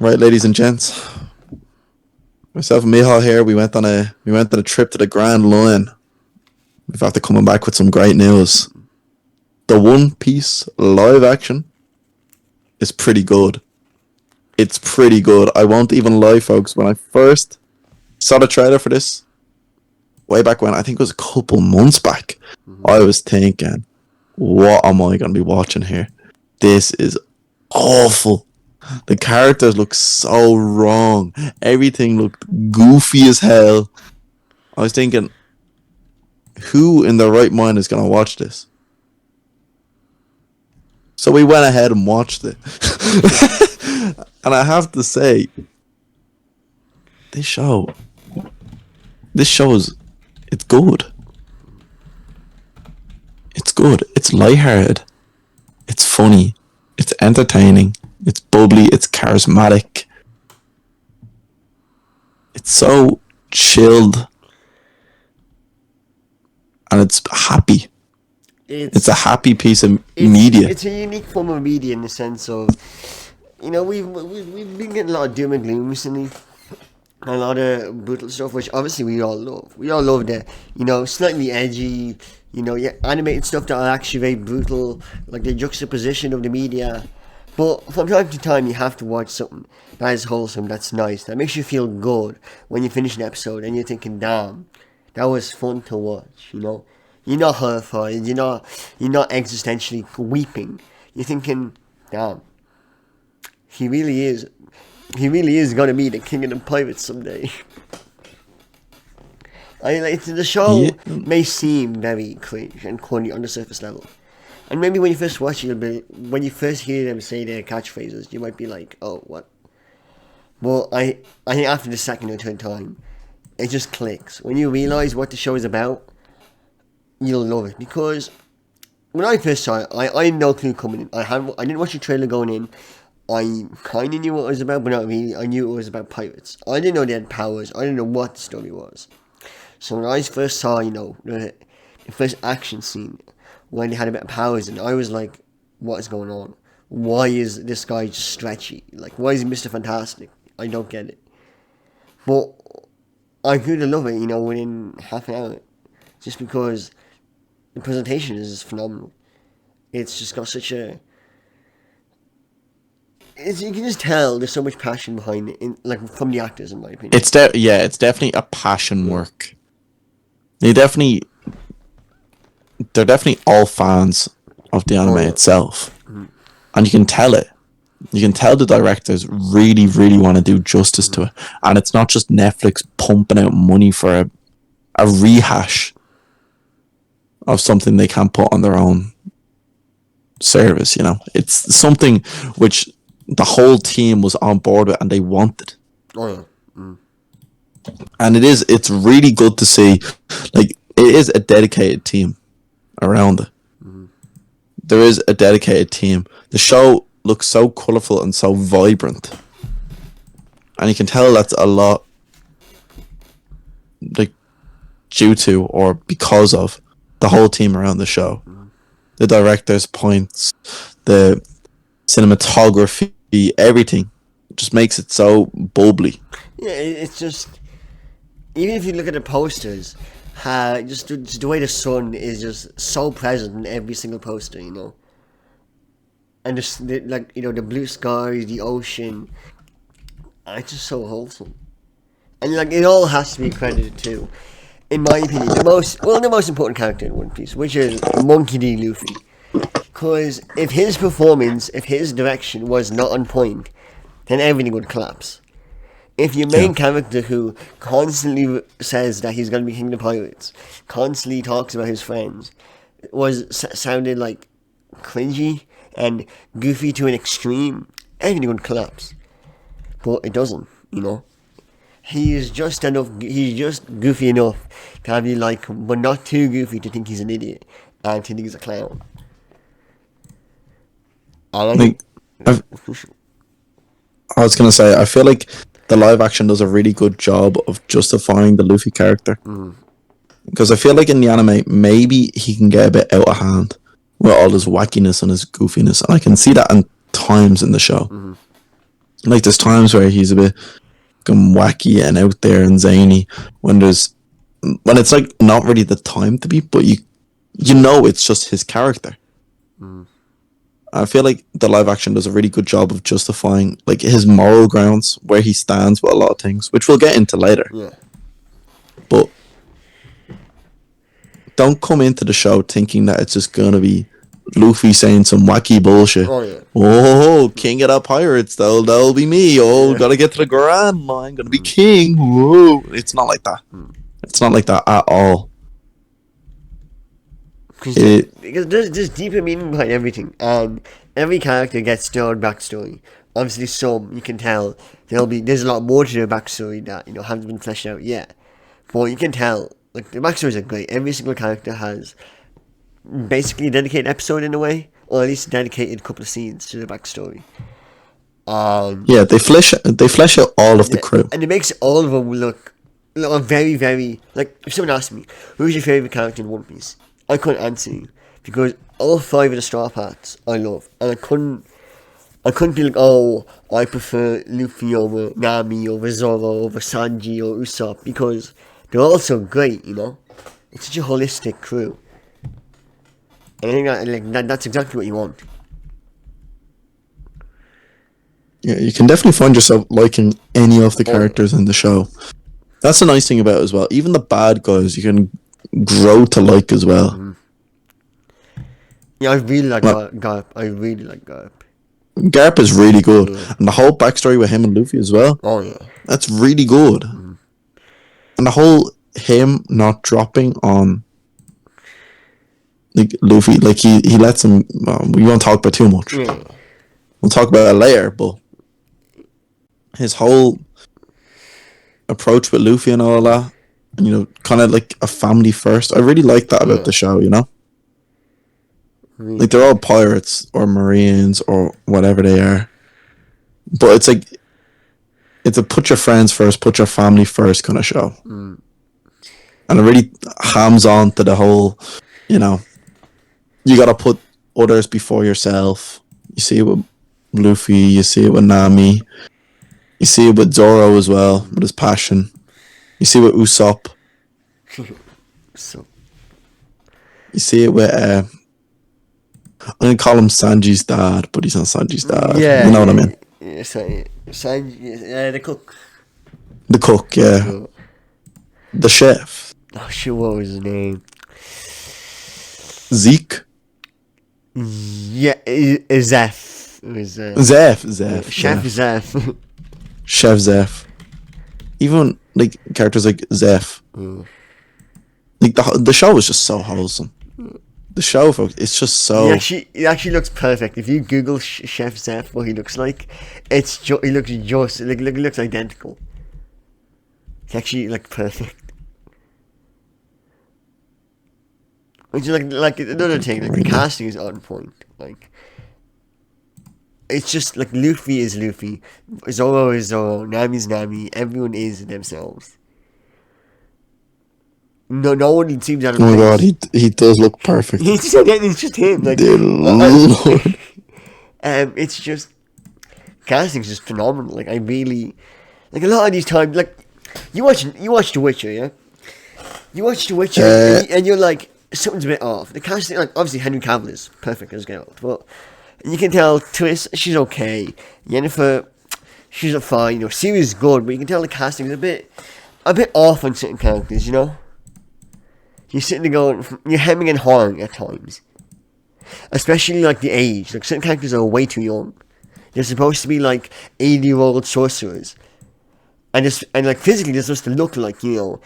Right, ladies and gents. Myself and Mihal here. We went on a trip to the Grand Line. We've after coming back with some great news. The One Piece live action is pretty good. It's pretty good. I won't even lie, folks. When I first saw the trailer for this, way back when, I think it was a couple months back, I was thinking, what am I going to be watching here? This is awful. The characters look so wrong. Everything looked goofy as hell. I was thinking, who in their right mind is going to watch this? So we went ahead and watched it. And I have to say, this show is, it's good. It's good. It's lighthearted. It's funny. It's entertaining. It's bubbly. It's charismatic. It's so chilled. And it's happy. It's a happy piece of media. It's a unique form of media in the sense of, we've been getting a lot of doom and gloom recently. A lot of brutal stuff, which obviously we all love. We all love the, slightly edgy, animated stuff that are actually very brutal, like the juxtaposition of the media. But from time to time, you have to watch something that is wholesome, that's nice, that makes you feel good when you finish an episode and you're thinking, damn, that was fun to watch, You're not horrified, you're not existentially weeping. You're thinking, damn, he really is gonna be the king of the pirates someday. The show may seem very cringe and corny on the surface level. And maybe when you first watch it, when you first hear them say their catchphrases, you might be like, oh, what? Well, I think after the second or third time, it just clicks. When you realise what the show is about, you'll love it. Because when I first saw it, I had no clue coming in. I didn't watch the trailer going in. I kind of knew what it was about, but not really. I knew it was about pirates. I didn't know they had powers. I didn't know what the story was. So when I first saw, the first action scene, when they had a bit of powers, and I was like, what is going on? Why is this guy just stretchy? Like, why is he Mr. Fantastic? I don't get it. But I grew to love it, within half an hour. Just because the presentation is phenomenal. It's just got such a... you can just tell there's so much passion behind it, from the actors, in my opinion. It's definitely a passion work. They're definitely all fans of the anime itself. Mm-hmm. And you can tell it. You can tell the directors really, really want to do justice to it. And it's not just Netflix pumping out money for a rehash of something they can't put on their own service, It's something which the whole team was on board with and they wanted. Oh, yeah. Mm. And it's really good to see, it is a dedicated team around it. Mm-hmm. There is a dedicated team. The show looks so colourful and so vibrant. And you can tell that's a lot, due to or because of the whole team around the show. Mm-hmm. The director's points, the cinematography, everything just makes it so bubbly. Yeah, it's just, even if you look at the posters, just the way the sun is just so present in every single poster, and just the blue skies, the ocean, it's just so wholesome, and it all has to be credited to, in my opinion, the most important character in One Piece, which is Monkey D. Luffy. Because if his performance, if his direction was not on point, then everything would collapse. If your main character, who constantly says that he's going to be king of the pirates, constantly talks about his friends, sounded like cringy and goofy to an extreme, everything would collapse. But it doesn't, He is just he's just goofy enough to have you like him, but not too goofy to think he's an idiot and to think he's a clown. I was going to say, I feel like the live action does a really good job of justifying the Luffy character. Because I feel like in the anime, maybe he can get a bit out of hand with all his wackiness and his goofiness. And I can see that in times in the show. Like there's times where he's a bit wacky and out there and zany when it's like not really the time to be, but you know it's just his character. I feel like the live action does a really good job of justifying like his moral grounds, where he stands with a lot of things, which we'll get into later. Yeah. But don't come into the show thinking that it's just gonna be Luffy saying some wacky bullshit. Oh yeah. Oh, king of the pirates, that'll be me. Oh, gotta get to the grand line, gonna be king. Whoa. It's not like that. It's not like that at all. Because there's deeper meaning behind everything, and every character gets their own backstory. Obviously, some you can tell there's a lot more to their backstory that haven't been fleshed out yet. But you can tell like the backstories are great. Every single character has basically a dedicated episode in a way, or at least a dedicated couple of scenes to their backstory. Yeah, they flesh out all of the crew, and it makes all of them look very, very like. If someone asked me, "Who's your favorite character in One Piece?" I couldn't answer you because all 5 of the Straw Hats I love, and I couldn't be like, oh, I prefer Luffy over Nami, over Zoro, over Sanji, or Usopp, because they're all so great, It's such a holistic crew. And I think that's exactly what you want. Yeah, you can definitely find yourself liking any of the characters in the show. That's the nice thing about it as well. Even the bad guys, you can grow to like as well. Mm-hmm. Yeah, I really like Garp. I really like Garp. Garp is really good, and the whole backstory with him and Luffy as well. Oh yeah, that's really good. And the whole him not dropping on like Luffy, like he lets him. We won't talk about too much. Yeah. We'll talk about it later, but his whole approach with Luffy and all that. Kind of like a family first. I really like that about the show, Like they're all pirates or marines or whatever they are. But it's like, it's a put your friends first, put your family first kind of show. And it really hams on to the whole, you gotta put others before yourself. You see it with Luffy, you see it with Nami, you see it with Zoro as well, with his passion. You see it with Usopp. You see it with I'm gonna call him Sanji's dad, but he's not Sanji's dad. Yeah, you know what I mean. Yeah, Sanji, the cook. The cook, yeah. The chef. Oh shit! What was his name? Zeke. Yeah, Zeph. It was Zeph. Chef Zeph. Chef Zeph. Even like characters like Zeph. Like the show is just so wholesome. The show, folks, it's just so. He actually looks perfect. If you Google Chef Zeph, what he looks like, he looks identical. He actually looks perfect. Which is like another thing, like the casting is on point. Like it's just like Luffy is Luffy, Zoro is Zoro, Nami's Nami. Everyone is themselves. No one seems out of place. Oh my god, he does look perfect. It's just him. Like, dear Lord. It's just casting's just phenomenal. Like I really like a lot of these times. Like you watch The Witcher, yeah. You watch The Witcher and you're like something's a bit off. The casting, like obviously Henry Cavill is perfect as Geralt, but you can tell Triss, she's okay. Yennefer, she's fine. Ciri's good, but you can tell the casting is a bit off on certain characters. You're sitting there going, you're hemming and hawing at times. Especially like the age. Like certain characters are way too young. They're supposed to be like 80-year-old sorcerers. And like physically they're supposed to look like, 30,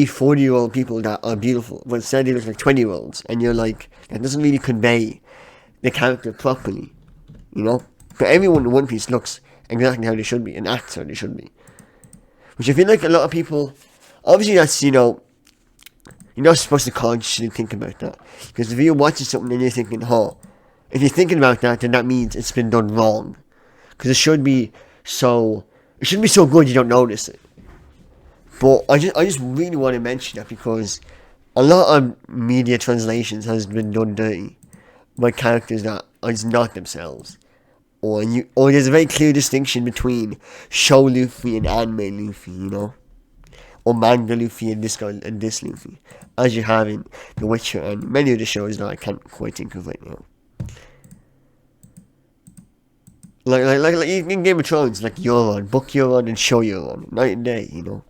40-year-old people that are beautiful. But instead they look like 20-year-olds. And you're like, that doesn't really convey the character properly. But everyone in One Piece looks exactly how they should be and acts how they should be. Which I feel like a lot of people, obviously that's, you're not supposed to consciously think about that. Because if you're watching something and you're thinking, if you're thinking about that, then that means it's been done wrong. Because it should be so good you don't notice it. But I just really want to mention that because a lot of media translations has been done dirty by characters that are just not themselves. or there's a very clear distinction between show Luffy and anime Luffy, you know, or manga Luffy and this guy and this Luffy, as you have in The Witcher and many of the shows that I can't quite think of right now. Like in Game of Thrones, like Euron, book Euron and show Euron, night and day, you know.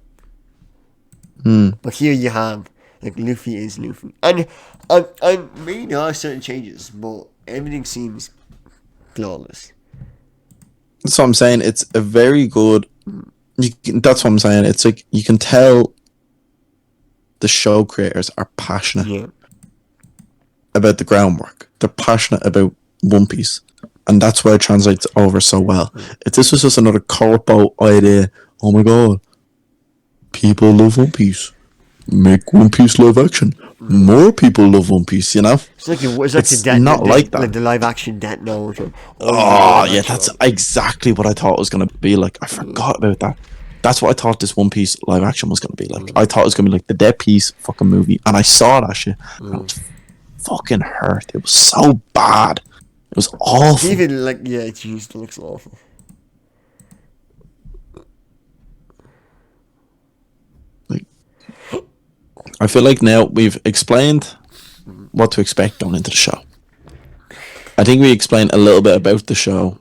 But here you have like Luffy is Luffy, and maybe there are certain changes, but everything seems flawless. That's what I'm saying. It's a very good. That's what I'm saying. It's like you can tell the show creators are passionate about the groundwork. They're passionate about One Piece, and that's why it translates over so well. If this was just another corpo idea, oh my god, people love One Piece. Make One Piece live action. More people love One Piece, you know? It's like the live action Death Note. Oh, yeah, that's exactly what I thought it was going to be like. I forgot about that. That's what I thought this One Piece live action was going to be like. I thought it was going to be like the Dead Piece fucking movie. And I saw that shit. And I was fucking hurt. It was so bad. It was awful. Even like, yeah, it looks awful. I feel like now we've explained what to expect going into the show. I think we explained a little bit about the show.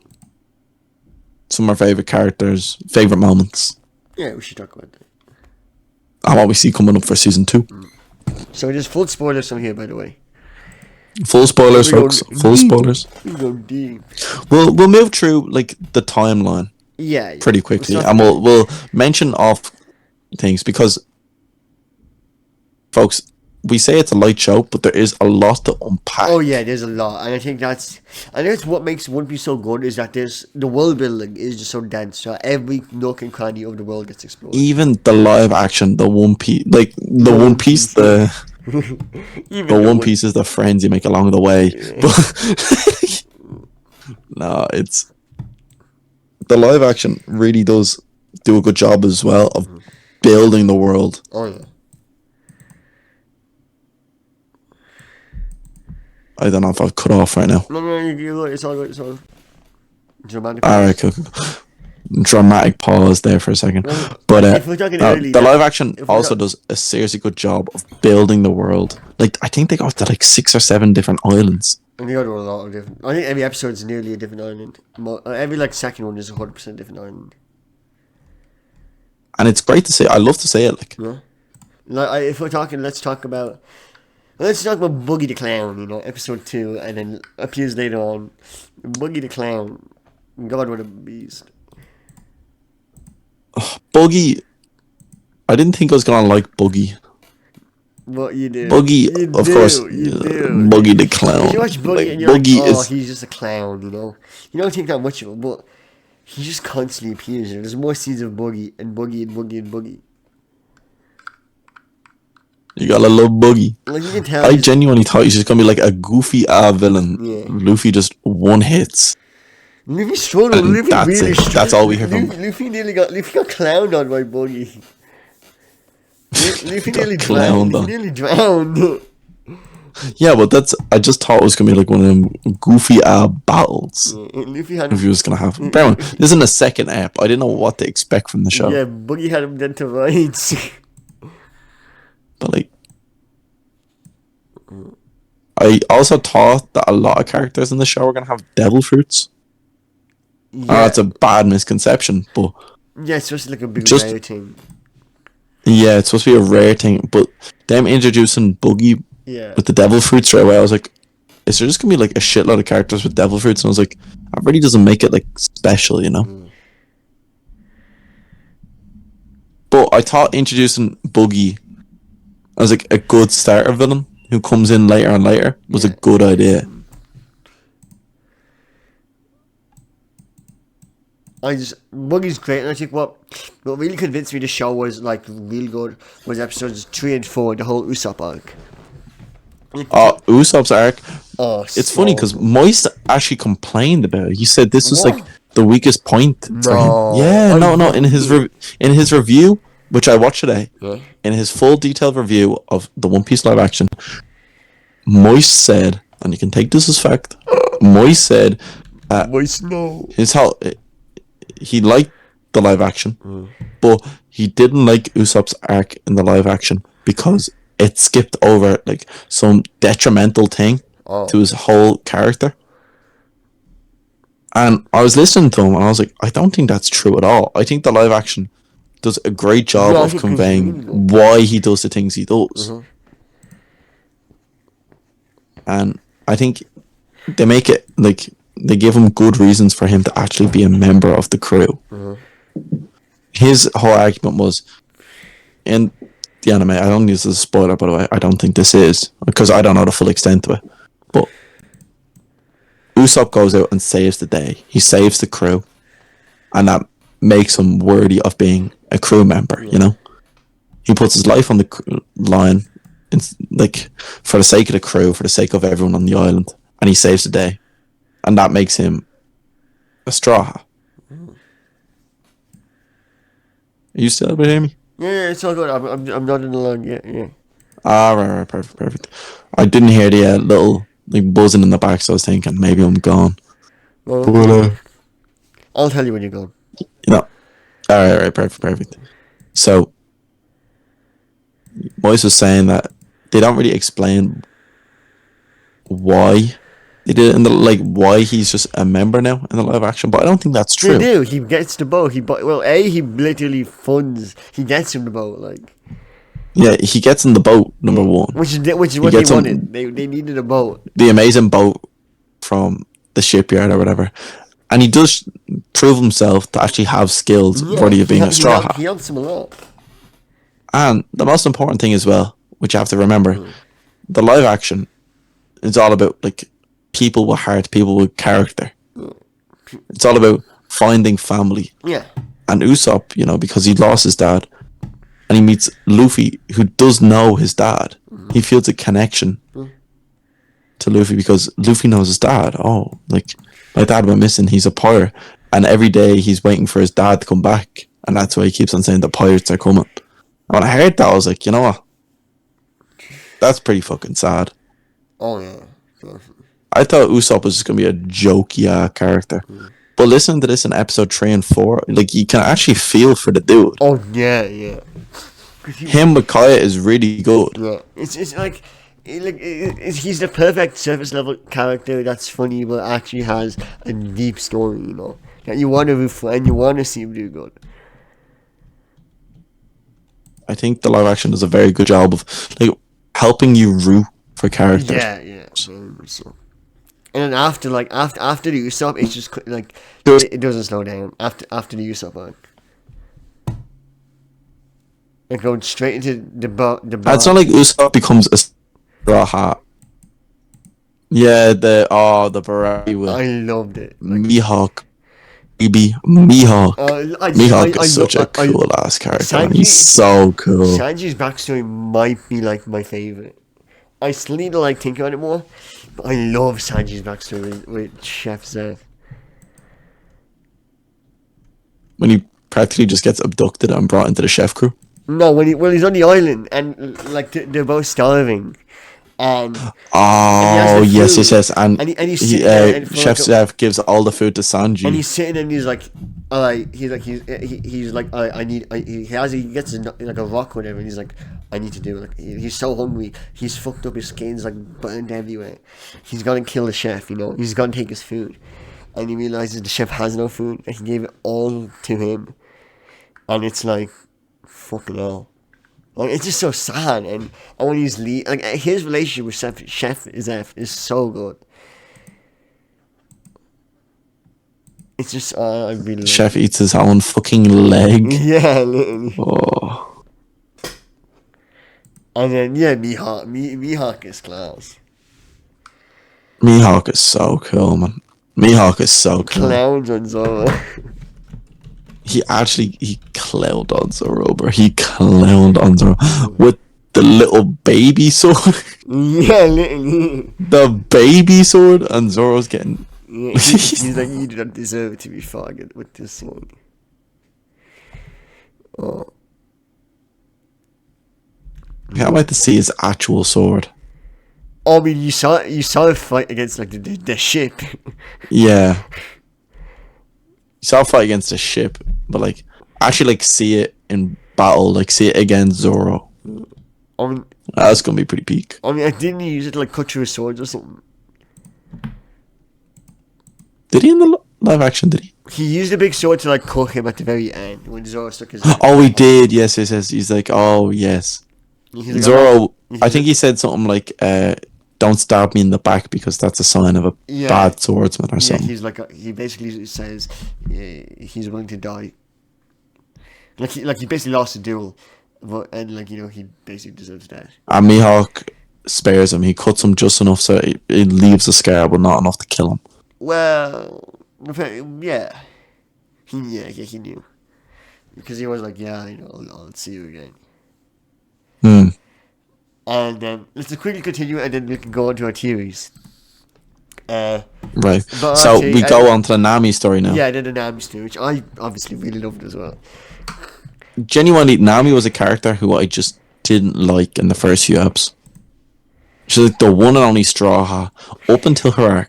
Some of our favourite characters, favourite moments. Yeah, we should talk about that. And what we see coming up for season 2. So there's full spoilers from here, by the way. Full spoilers, folks. Full spoilers. We go deep. We'll move through like the timeline. Yeah. Pretty quickly, and we'll mention off things because, folks, we say it's a light show, but there is a lot to unpack. Oh yeah, there's a lot, and I think that's what makes One Piece so good is that the world building is just so dense. So every nook and cranny of the world gets explored. Even the live action, the One Piece, like the One Piece, the One Piece is the friends you make along the way. Yeah. But no, it's the live action really does do a good job as well of building the world. Oh yeah. I don't know if I've cut off right now. No, it's all good. It's all dramatic. All right, cool. Dramatic pause there for a second. But the live action also does a seriously good job of building the world. Like I think they got to like 6 or 7 different islands. And they got a lot of different. I think every episode is nearly a different island. Every like second one is 100% different island. And it's great to see. I love to see it. Like, yeah. Like if we're talking, let's talk about Boogie the Clown, you know, episode 2, and then appears later on. Boogie the Clown. God, what a beast. Boogie. I didn't think I was going to like Boogie. But you do. Boogie, of course. You do. Boogie the Clown. You watch Boogie like, and you're Boogie like, he's just a clown, you know. You don't think that much of him, but he just constantly appears. There's more scenes of Boogie and Boogie and Boogie and Boogie. You gotta love Boogie. Like you can tell. I genuinely thought he's just gonna be like a goofy villain. Yeah. Luffy just one hits. Luffy struggled. Luffy really struggled. That's all we hear from him. Luffy got clowned on by Boogie. Luffy nearly drowned. He nearly drowned. Yeah, but I just thought it was gonna be like one of them goofy battles. Yeah, Luffy had. If he was gonna have. Bro, this isn't the second app. I didn't know what to expect from the show. Yeah, Boogie had him dead to rights. But like, I also thought that a lot of characters in the show were gonna have devil fruits. Yeah. It's a bad misconception, but yeah, it's supposed to be like a big rare thing. Yeah, it's supposed to be a rare thing, but them introducing Boogie with the devil fruits straight away, I was like, is there just gonna be like a shitload of characters with devil fruits? And I was like, that really doesn't make it like special, you know. But I thought introducing Boogie as like a good starter villain who comes in later and later was a good idea. Boogie's great, and I think what really convinced me the show was like real good was episodes 3 and 4, the whole Usopp arc. Usopp's arc. It's funny because Moist actually complained about it. He said this was like the weakest point for him. Yeah, no. In his review, which I watched today, in his full detailed review of the One Piece live action, Moist said, and you can take this as fact, Moist said My snow. his whole he liked the live action, but he didn't like Usopp's arc in the live action because it skipped over like some detrimental thing to his whole character. And I was listening to him and I was like, I don't think that's true at all. I think the live action does a great job Yeah, I of think it's conveying really good. why he does the things he does. And I think they make it like they give him good reasons for him to actually be a member of the crew. His whole argument was in the anime. I don't use this as a spoiler, by the way. I don't think this is because I don't know the full extent of it. But Usopp goes out and saves the day. He saves the crew, and that makes him worthy of being a crew member. You know, he puts his life on the line, like for the sake of the crew, for the sake of everyone on the island, and he saves the day, and that makes him a straw hat. Are you still able to hear me? Yeah, it's all good. I'm nodding along. Yeah. Ah, right, perfect. I didn't hear the little like buzzing in the back, so I was thinking maybe I'm gone. Well, But I'll tell you when you're gone. you know, all right, perfect. So, Moise was saying that they don't really explain why they did it in the why he's just a member now in the live action, but I don't think that's They true. do. He gets the boat. He literally funds. He gets him the boat. Like Yeah, he gets in the boat number one, which is what they gets him- wanted. They needed a boat. the amazing boat from the shipyard or whatever, and he does prove himself to actually have skills worthy of being a straw hat. He helps him a lot. And the most important thing as well, which you have to remember, the live action is all about like people with heart, people with character. It's all about finding family. Yeah. And Usopp, you know, because he lost his dad, and he meets Luffy, who does know his dad. He feels a connection to Luffy because Luffy knows his dad. Oh, like my dad went missing. He's a pirate, and every day he's waiting for his dad to come back, and that's why he keeps on saying the pirates are coming. And when I heard that, I was like, you know what? That's pretty fucking sad. Oh yeah. I thought Usopp was just gonna be a jokey character, but listening to this in episode 3 and 4, like you can actually feel for the dude. Oh yeah. Him with Kaya is really good. Yeah. It's like. He's the perfect surface level character that's funny but actually has a deep story, you know, that you want to root for and you want to see him do good. I think the live action does a very good job of like helping you root for characters. Yeah. So. And then after the Usopp, it's just like it doesn't slow down after the Usopp arc. Like going straight into the boat. It's not like Usopp becomes a straw hat. Yeah, the Barari with I loved it. Mihawk. Baby Mihawk. Mihawk is such a I- cool ass character. Sanji- He's so cool. Sanji's backstory might be like my favorite. I still need to think about it more, but I love Sanji's backstory with Chef Zeph. When he practically just gets abducted and brought into the chef crew. No, he's on the island and they're both starving, and Oh the yes, food. and he's sitting there and Chef Chef gives all the food to Sanji. and he's sitting and he's like, he's like, he gets like a rock or whatever, and he's like, I need to do it. Like he's so hungry, he's fucked up, his skin's like burned everywhere. He's gonna kill the chef, you know. He's gonna take his food, and he realizes the chef has no food, and he gave it all to him, and it's like, fucking hell. Like, it's just so sad, and when he's his relationship with Chef Zeph is so good. It's just I really Chef eats his own fucking leg. Yeah, literally. Oh, And then Mihawk is class. Mihawk is so cool, man. Mihawk is so cool. Clowns on Zoro. He clowned on Zoro, bro. He clowned on Zoro with the little baby sword. Yeah, literally. The baby sword, and Zoro's getting. Yeah, he's like, you do not deserve to be fucking with this one. Oh. I can't wait to see his actual sword. I mean, you saw a fight against like the ship. Yeah. You saw a fight against a ship, but like actually like see it in battle, like see it against Zoro. I mean, That's gonna be pretty peak. I didn't use it to like cut through his swords or something. Did he in the live action? Did he? He used a big sword to like cut him at the very end when Zoro stuck his. Oh, he did. Yes. He's like, oh yes. He's like, Zoro. I think he said something like, "Don't stab me in the back because that's a sign of a bad swordsman" or something. He's like he basically says he's willing to die. Like he basically lost a duel, and like he basically deserves death. And Mihawk spares him. He cuts him just enough so it leaves a scar, but not enough to kill him. Well, yeah, he knew because he was like, yeah, I'll see you again. And let's quickly continue, and then we can go on to our theories. Right. So we go on to the Nami story now. Yeah, then the Nami story, which I obviously really loved as well. Genuinely, Nami was a character who I just didn't like in the first few episodes. She's like the one and only Straw Hat up until her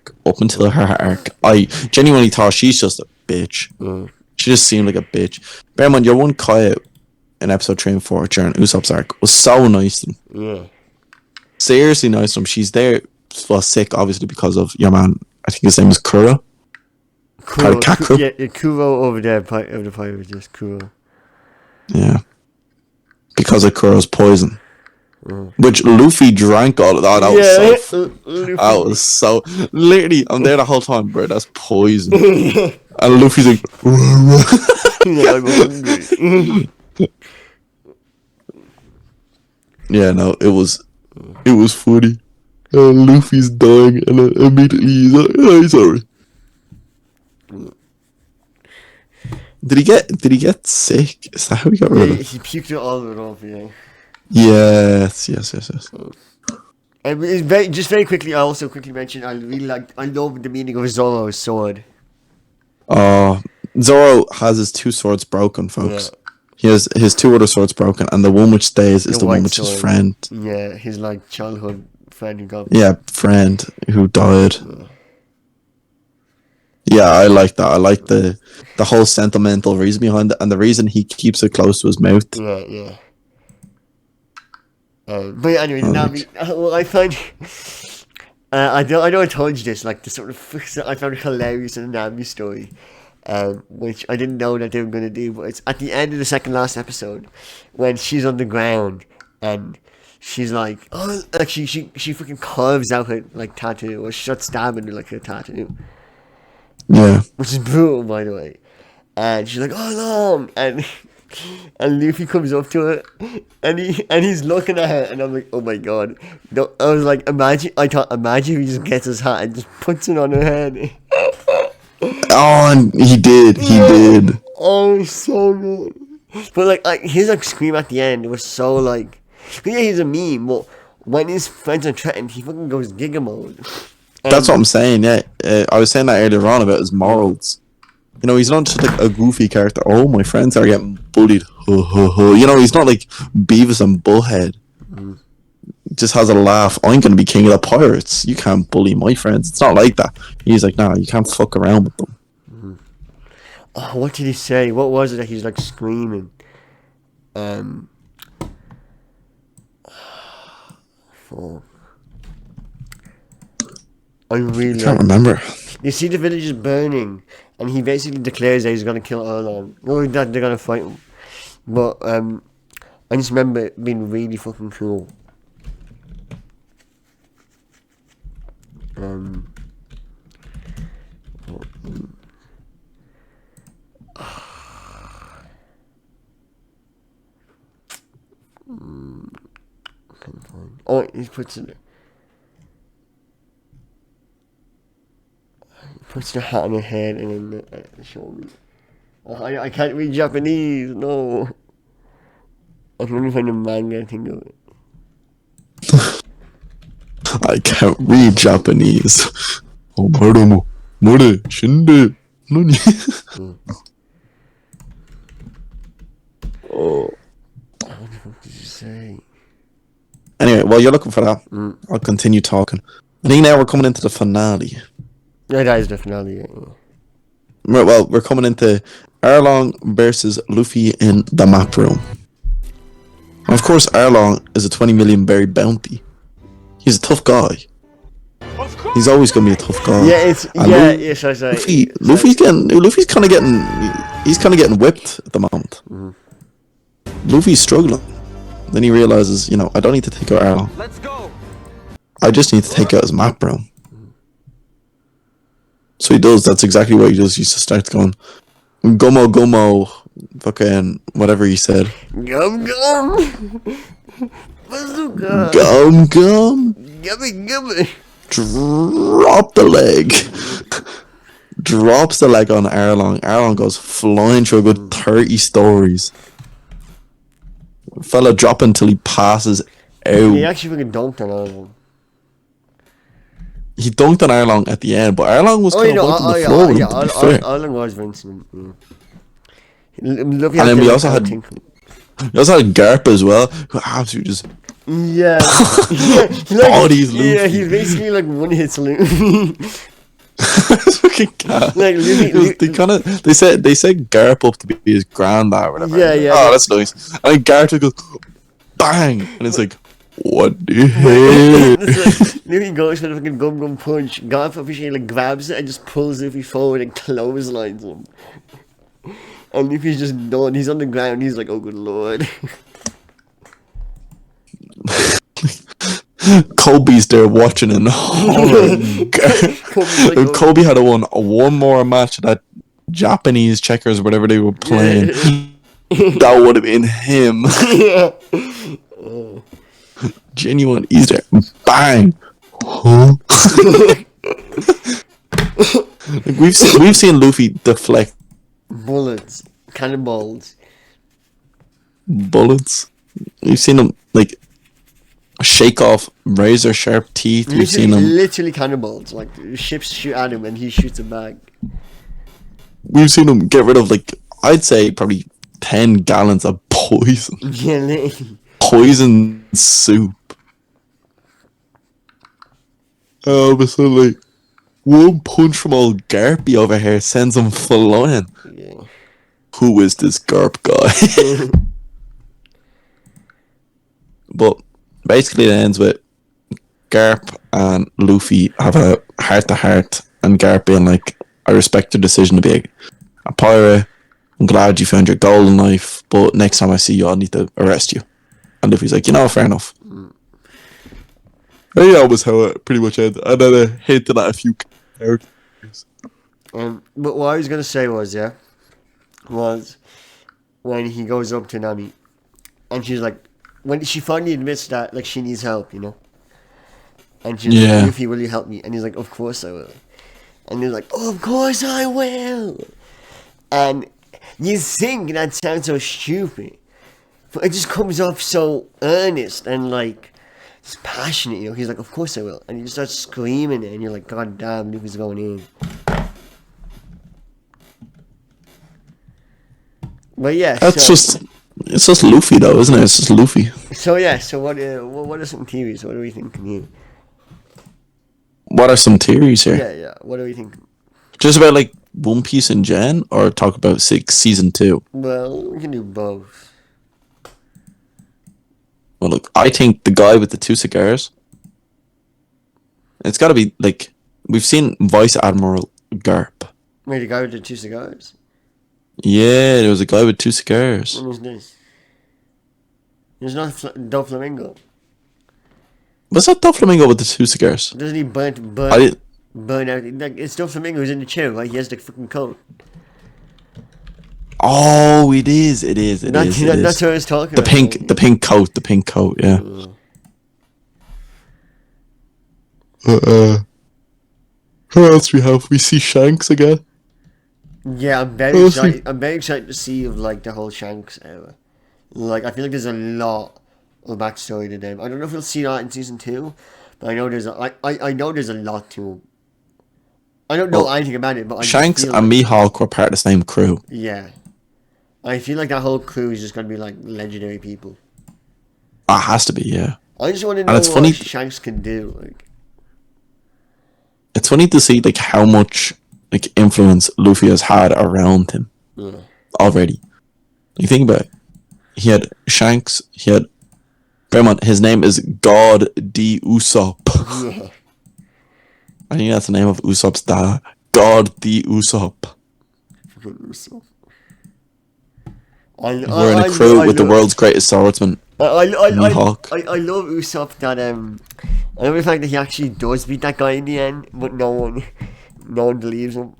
arc. I genuinely thought she's just a bitch. She just seemed like a bitch. Bear in mind, your one Kaya in episode 3 and 4 during Usopp's arc was so nice to him. Yeah. Seriously nice to him. She's there, well, sick obviously because of your man. I think his name is Kuro. Kaku. Yeah, Kuro over there of the pirate, just Kuro. Yeah. Because of Kuro's poison. Which Luffy drank all of that. That was so literally, I'm there the whole time, bro. That's poison. And Luffy's like, Yeah, I'm hungry. yeah, no, it was funny. Luffy's dying, and then immediately he's like, oh, he's alright. Did he get sick? Is that how he got rid of it? He puked it all of it off, yeah. Yes. And it's very quickly, I also quickly mentioned I love the meaning of Zoro's sword. Zoro has his 2 swords broken, folks. Yeah. He has his 2 other swords broken, and the one which stays is the one which is friend. Yeah, his like childhood friend who got. Yeah, friend who died. Yeah, I like that. I like the whole sentimental reason behind it, and the reason he keeps it close to his mouth. Yeah. But yeah, anyway, Nami. Well, I find. I know I told you this, like the sort of I found it hilarious in the Nami story, which I didn't know that they were gonna do. But it's at the end of the second last episode when she's on the ground and she's like, oh, like she fucking carves out her like tattoo, or she starts stabbing her like her tattoo. Yeah, which is brutal, by the way. And she's like, oh, long, and Luffy comes up to her, and he's looking at her, and I'm like, oh my god. No, I was like, imagine if he just gets his hat and just puts it on her head. Oh, and he did. Oh, so good. But like his like scream at the end was so like, yeah, he's a meme, but when his friends are threatened, he fucking goes Giga mode. That's what I'm saying, yeah. I was saying that earlier on about his morals. He's not just like a goofy character. Oh, my friends are getting bullied. He's not like Beavis and Bullhead. Just has a laugh. I'm going to be king of the pirates. You can't bully my friends. It's not like that. He's like, nah, you can't fuck around with them. Oh, what did he say? What was it that he's like screaming? I can't remember. You see the village is burning, and he basically declares that he's going to kill Erlon. Or that they're going to fight him. But I just remember it being really fucking cool. Oh, he puts it. Puts the hat on her head and then the shoulder. Oh, I can't read Japanese, no. I can only find a manga thing of it. I can't read Japanese. Oh, Marumo, More, Shinde, Nani? Oh. What the fuck did you say? Anyway, Right, well, you're looking for that. I'll continue talking. I think now we're coming into the finale. Yeah, that is the finale. Yeah. Right, well, we're coming into Arlong versus Luffy in the map room. And of course, Arlong is a 20 million berry bounty. He's a tough guy. He's always going to be a tough guy. Yeah, it's And sorry. Luffy's kind of getting whipped at the moment. Luffy's struggling. Then he realizes, I don't need to take out Arlong. Let's go. I just need to take out his map room. So he does. That's exactly what he does. He just starts going, Gummo, fucking whatever he said. Gum gum. Bazooka. Gum. Gummy. Drop the leg. Drops the leg on Arlong. Arlong goes flying through a good 30 stories. Fella dropping until he passes out. He actually fucking dunked on all of them. He dunked on Arlong at the end, but Arlong was kind of wiping the floor with him, to be fair. Arlong was Vincent. And then we also had Garp as well, who absolutely just yeah, bodies Luffy. Yeah, he's basically like one hit Luffy. Fucking cat. Like Luffy, they said Garp up to be his granddad or whatever. Yeah. Oh, that's nice. And then Garp just goes bang, and it's like, what the hell? Luffy goes for the fucking gum punch. Garp officially like grabs it and just pulls Luffy forward and clotheslines him. And Luffy's just done. He's on the ground. He's like, oh good lord. Kobe's there watching and Kobe had one more match of that Japanese checkers, whatever they were playing. That would have been him. Genuine. He's there. Bang. Huh? Like we've seen Luffy deflect bullets, cannonballs, bullets. We've seen him like shake off razor sharp teeth. We've seen him literally cannonballs. Like ships shoot at him and he shoots them back. We've seen him get rid of like I'd say probably 10 gallons of poison. Yeah, literally. Poison soup. But so like one punch from old Garpy over here sends him flying. Yeah. Who is this Garp guy? But basically it ends with Garp and Luffy have a heart to heart, and Garp being like, I respect your decision to be a pirate. I'm glad you found your golden knife, but next time I see you I'll need to arrest you. And Luffy's like, fair enough. Yeah, that was how it pretty much ended. And then I hinted at a few characters. But what I was going to say was when he goes up to Nami, and she's like, when she finally admits that, like, she needs help, And she's like, Luffy, will you help me? And he's like, of course I will. And he's like, oh, of course I will. And you think that sounds so stupid, but it just comes off so earnest and, like, it's passionate, He's like, of course I will. And he just starts screaming it, and you're like, God damn, Luffy's going in. But yeah, it's just Luffy though, isn't it? It's just Luffy. So yeah, so what are some theories? What are we thinking here? What are some theories here? Yeah. What are we thinking? Just about like One Piece and Gen, or talk about season 2? Well, we can do both. Well, look, I think the guy with the 2 cigars. It's got to be like we've seen Vice Admiral Garp. Wait, the guy with the 2 cigars? Yeah, there was a guy with 2 cigars. When was this? There's not Doflamingo. Was that Doflamingo with the 2 cigars? Doesn't he burn out? Like, it's Doflamingo who's in the chair, right? He has the fucking coat. Oh, it is. That's what I was talking about. The pink coat, yeah. Who else we have? We see Shanks again. Yeah, I'm very excited. I'm very excited to see like the whole Shanks era. Like, I feel like there's a lot of backstory to them. I don't know if we'll see that in season 2, but I know there's I know there's a lot to. I don't know anything about it, but I Shanks feel and Mihawk were part of the same crew. Yeah, I feel like that whole crew is just gonna be like legendary people. It has to be, yeah. I just want to And know it's what funny. Shanks can do. Like, It's funny to see like how much like influence Luffy has had around him yeah. already. You think about it. He had Shanks. He had Bearmont. His name is God D Usopp. Yeah. I think that's the name of Usopp's dad. God D Usopp. We're in a crew with the world's greatest swordsman, Mihawk. I love Usopp that I love the fact that he actually does beat that guy in the end, but no one believes him.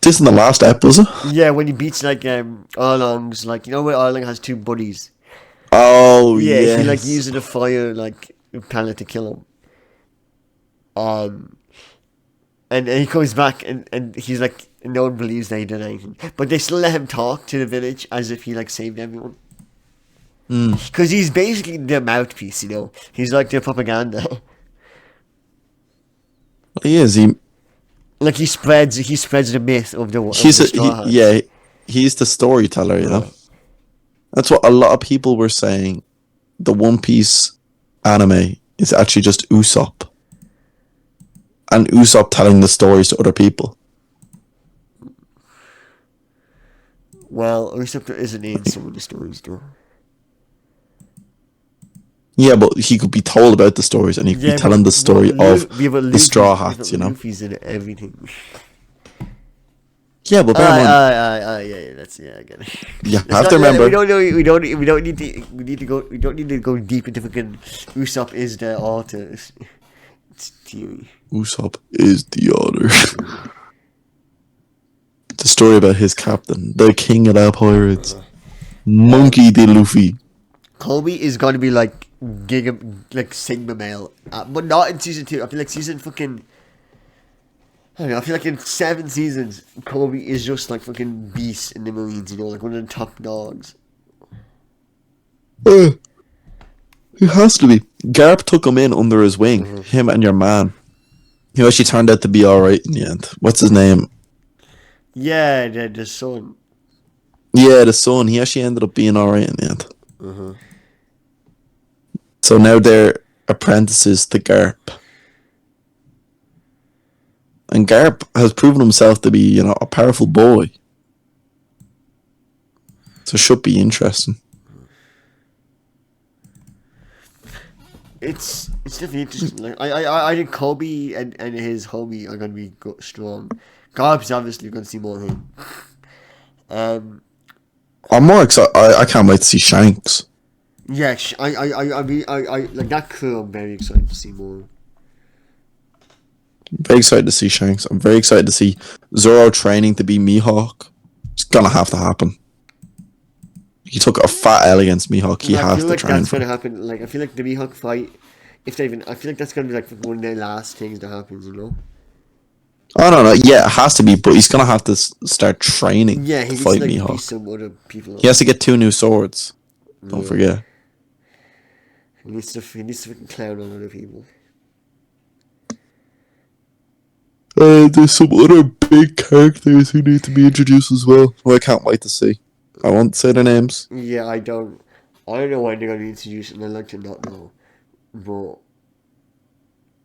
This in the last ep, was it? Yeah, when he beats like Arlong's, like, you know where Arlong has two buddies. Oh Yeah, he like yes. uses a fire like pellet to kill him. And he comes back and he's like, no one believes that he did anything, but they still let him talk to the village as if he like saved everyone. Because he's basically their mouthpiece, you know. He's like their propaganda. He is. Like he spreads the myth of the He's Straw Hats. yeah. He's the storyteller. You know. That's what a lot of people were saying. The One Piece anime is actually just Usopp. And Usopp telling the stories to other people. Well, Usopp isn't in some of the stories though. Yeah, but he could be told about the stories, and he could be telling the story of the Straw Hats, you know? Luffy's in everything. Yeah, but bear in mind, Yeah, I get it. you have to remember. We don't need to go deep into fucking Usopp is the author. It's theory. Usopp is the author. The story about his captain, the king of the pirates, Monkey D. Luffy. Kobe is gonna be like Sigma male, but not in season 2. I feel like season fucking. I don't know. I feel like in 7 seasons, Kobe is just like fucking beast in the Marines. You know, like one of the top dogs. He has to be. Garp took him in under his wing. Him and your man. He actually turned out to be alright in the end. What's his name? Yeah, the son. Yeah, the son. He actually ended up being alright in the end. So now they're apprentices to Garp. And Garp has proven himself to be, you know, a powerful boy. So it should be interesting. It's definitely interesting. Like I think Kobe and his homie are gonna be strong. Garb's obviously gonna see more of him. I'm more excited. I can't wait to see Shanks. Yeah, I mean, I like that crew. I'm very excited to see more. I'm very excited to see Shanks. I'm very excited to see Zoro training to be Mihawk. It's gonna have to happen. He took a fat L against Mihawk. He has to train. That's gonna happen. Like I feel like the Mihawk fight, I feel like that's gonna be like one of the last things that happens. You know. Oh no, yeah, it has to be. But he's gonna have to start training. Yeah, he to needs fight to like Mihawk. beat some other people. He has to get 2 new swords. Don't forget. He needs to fucking clown on other people. There's some other big characters who need to be introduced as well, who I can't wait to see. I won't say their names. Yeah, I don't know why they're gonna be introduced, and I like to not know. But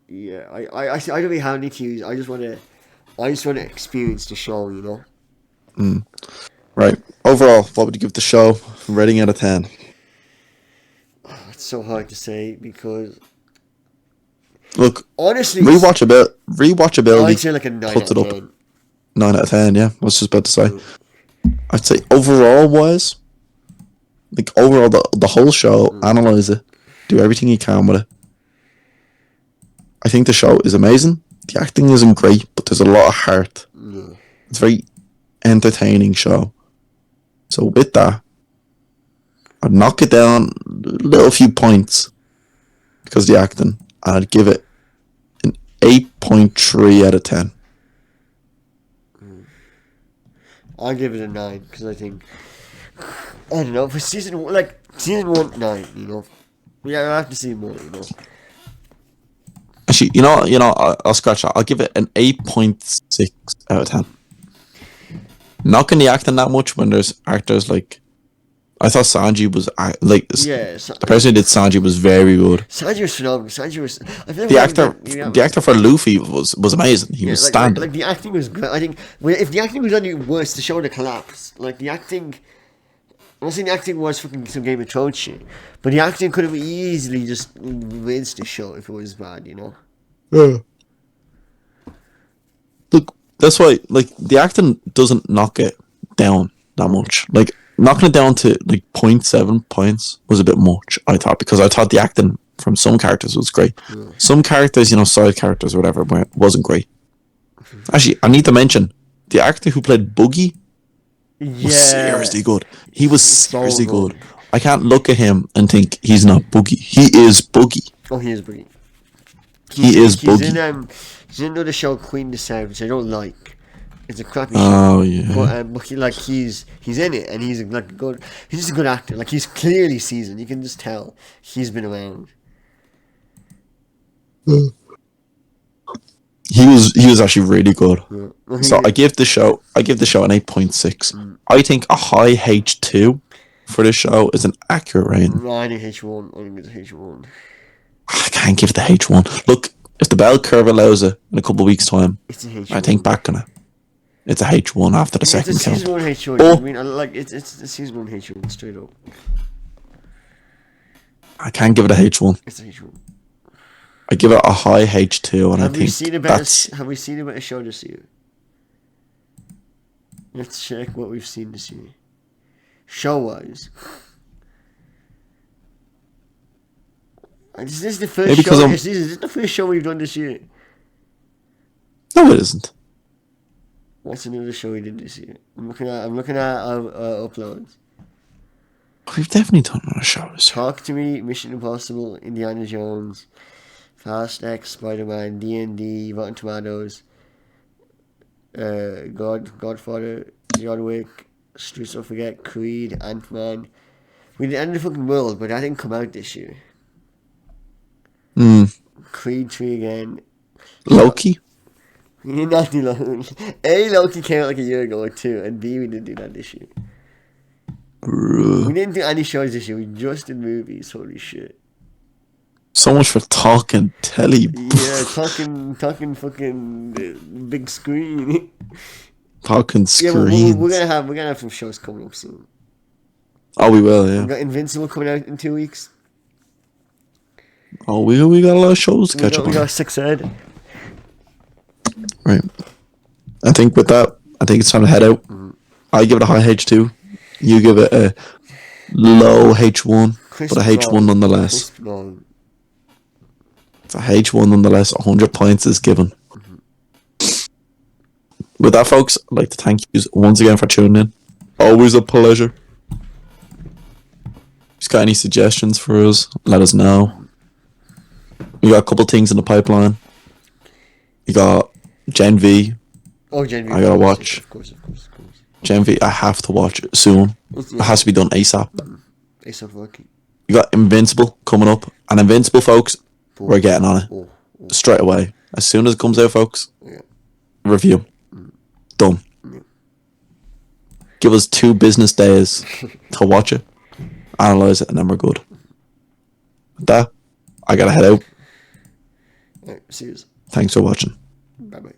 yeah, I don't really have any cues. I just wanna experience the show, you know. Right. Overall, what would you give the show? Rating out of 10. It's so hard to say because Look, honestly, rewatchability I'd say like a 9 puts out it of up. 10. 9 out of 10, yeah. I was just about to say. I'd say overall wise, like overall the whole show, analyze it, do everything you can with it. I think the show is amazing. The acting isn't great, but there's a lot of heart. It's a very entertaining show. So with that, I'd knock it down a little few points because of the acting, and I'd give it an 8.3 out of 10. I'll give it a 9 because I think I don't know for season 1 9. You know, I have to see more. You know. Actually, I'll scratch that. I'll give it an 8.6 out of 10. Not knocking the acting that much when there's actors like I thought Sanji was Yeah, the person who did Sanji was very good. Sanji was phenomenal. Sanji was. I feel The like actor, the actor for Luffy was amazing. He was standing. like the acting was good. I think if the acting was any worse, the show would have collapsed. Like the acting. I'm not saying the acting was fucking some Game of Thrones shit, but the acting could have easily just rinsed the show if it was bad, you know. Yeah. Look, that's why the acting doesn't knock it down that much. Like knocking it down to like 0.7 points was a bit much, I thought, because I thought the acting from some characters was great. Yeah. Some characters, side characters or whatever, wasn't great. Actually, I need to mention the actor who played Boogie was seriously good. He was seriously good. I can't look at him and think he's not Boogie. He is Boogie. Oh, he is Boogie. He is Boogie. He's in another show, Queen of the South, which I don't like. It's a crappy show. Oh yeah. But he's in it, and he's good. He's just a good actor. Like he's clearly seasoned. You can just tell he's been around. He was actually really good. Yeah. So I give the show an 8.6. I think a high H2 for this show is an accurate rating. No, I think H1. I think it's H1. I can't give it the H1. Look, if the bell curve allows it in a couple of weeks' time, It's a H1. I think back on it. It's a H1 after the second It's a count. season 1 H1. Oh. I mean, it's a season 1 H1 straight up. I can't give it a H1. It's a H1. I give it a high H2, and I Have we think seen a that's... better? Have we seen a better show this year? Let's check what we've seen this year. Show-wise. Is this the first Maybe show? 'cause Is this the first show we've done this year? No, it isn't. What's another show we did this year? I'm looking at our uploads. We've definitely done another show this year. Talk to Me, Mission Impossible, Indiana Jones, Fast X, Spider-Man, D&D, Rotten Tomatoes, Godfather, John Wick, Streets Don't Forget, Creed, Ant-Man. We did End of the Fucking World, but that didn't come out this year. Creed 3 again. Loki? We did not do Loki. A, Loki came out like a year ago or two, and B, we didn't do that this year. We didn't do any shows this year, we just did movies, holy shit. So much for talking telly. Yeah, talking fucking big screen. Talking Yeah, screens. we're gonna have some shows coming up soon. Oh, we will, We yeah. got Invincible coming out in 2 weeks. Oh, we got a lot of shows to catch up We on. got Six Ed. Right. I think with that, it's time to head out. I give it a high H2. You give it a low H1, but a H1 nonetheless. It's a H1 nonetheless. 100 points is given. With that, folks, I'd like to thank you once again for tuning in. Always a pleasure. If you've got any suggestions for us, let us know. We got a couple things in the pipeline. You got Gen V. Oh, Gen V. I gotta watch. Of course. Gen V, I have to watch it soon. It has to be done ASAP. ASAP Rocky. You got Invincible coming up. And Invincible, folks, we're getting on it. Straight away. As soon as it comes out, folks, review. Done. Give us 2 business days to watch it, analyze it, and then we're good. With that, I gotta head out. Alright, see you. Thanks for watching. Bye bye.